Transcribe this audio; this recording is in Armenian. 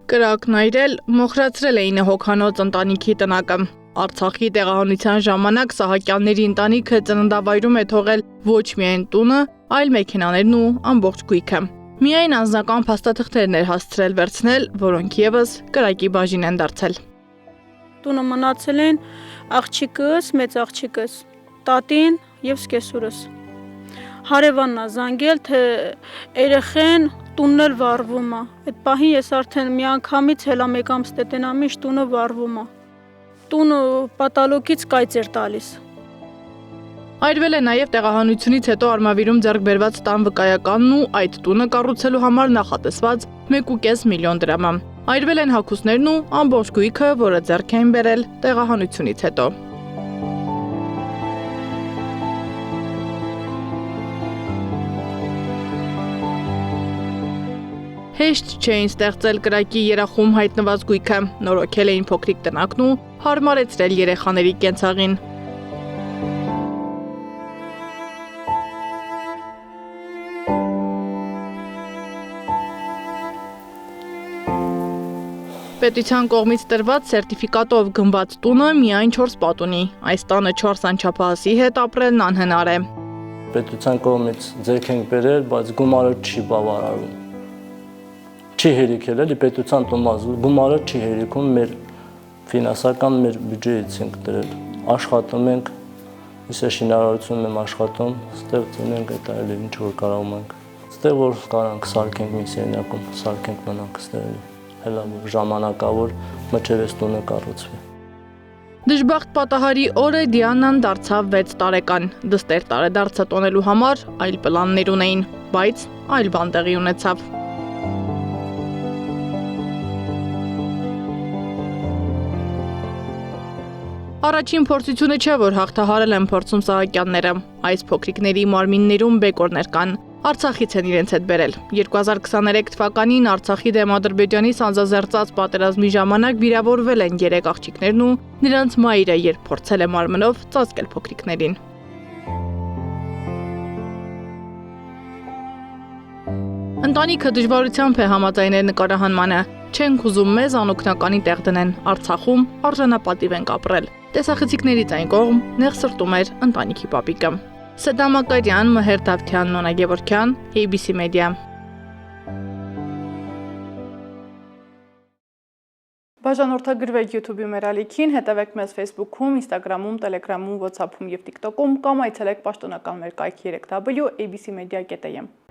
Կրակն այրել, մոխրացրել էին հոգանոց ընտանիքի տնակը։ Արցախի տեղահանության ժամանակ Սահակյանների ընտանիքը ծննդավայրում է թողել ոչ միայն տունը, այլ մեքենաներն ու ամբողջ գույքը։ Միայն անձնական փաստաթղթերն էր հասցրել վերցնել, որոնք եւս կրակի բաժին են դարձել։ Տունը մնացել են աղջիկս, մեծ աղջիկս, տատին եւ սկեսուրս։ Հարևանն է զանգել, թե երեխեն տունն էլ վառվում է։ Այդ պահին ես արդեն միանգամից հելա մեկ ամս տետենամիշ տունը վառվում է։ Տունը պատալոկից կայծ էր տալիս։ Այրվել է նաև տեղահանությունից հետո Արմավիրում ձեռք բերված տան վկայականն ու այդ տունը կառուցելու համար նախատեսված 1.5 միլիոն դրամը։ Այրվել են հագուստներն ու ամբողջ գույքը, որը ձեռք էին բերել տեղահանությունից հետո։ Հեշտ չէին ստեղծել կրակի երախում հայտնված գույքը, նորոգել էին փոքրիկ տնակն ու հարմարեցրել երեխաների կենցաղին։ Պետության կողմից տրված սերտիֆիկատով գնված տունը միայն 4 պատ ունի։ Այս տանը 4 անչափահասի հետ ապրելն անհնար է։ Պետության կողմից ձեռք ենք բերել, բայց գումարը չի բավարարում։ Չի հերիքել, էլի պետության տոմազ գումարը չի հերիքում, մեր ֆինանսական մեր բյուջեից ենք դրել։ Աշխատում ենք, իսկ շինարարությունում եմ աշխատում, ստեղ ծնենք այդ այլ ինչ որ կարողում ենք։ Ստեղ որ կարանք սարքենք մի սենյակում, սարքենք մնանք ստեղ, հելա ժամանակավոր մինչև այս տունը կառուցվի։ Դժբախտ պատահարի օրը Դիանան դարձավ 6 տարեկան։ Դստեր տարեդարձը տոնելու համար այլ պլաններ ունեին, բայց այլ բան տեղի ունեցավ։ Առաջին փորձությունը չէ, որ հաղթահարել են փորձում Սահակյանները։ Այս փոքրիկների մարմիններում բեկորներ կան։ Արցախից են իրենց հետ բերել։ 2023 թվականին Արցախի դեմ Ադրբեջանի սանձազերծած պատերազմի ժամանակ վիրավորվել են 3 աղջիկներն ու նրանց մայրը, երբ փորձել է մարմնով ծածկել փոքրիկներին։ Ընտանիքը դժվարությամբ է համաձայնել նկարահանմանը։ Չենք ուզում մեզ անօգնականի տեղ դնեն, Արցախում արժանապատիվ ենք ապրել։ Տեսախցիկներից այն կողմ նեղ սրտում էր ընտանիքի պապիկը։ Սեդամ Ակարյան, Մհեր Դավթյան, Նոնա Գևորգյան, ABC Media։ Բաժանորդագրվեք YouTube-ի մեր ալիքին, հետևեք մեզ Facebook-ում, Instagram-ում, Telegram-ում, WhatsApp-ում և TikTok-ում կամ այցելեք պաշտոնական մեր կայքի 3w abcmedia.am։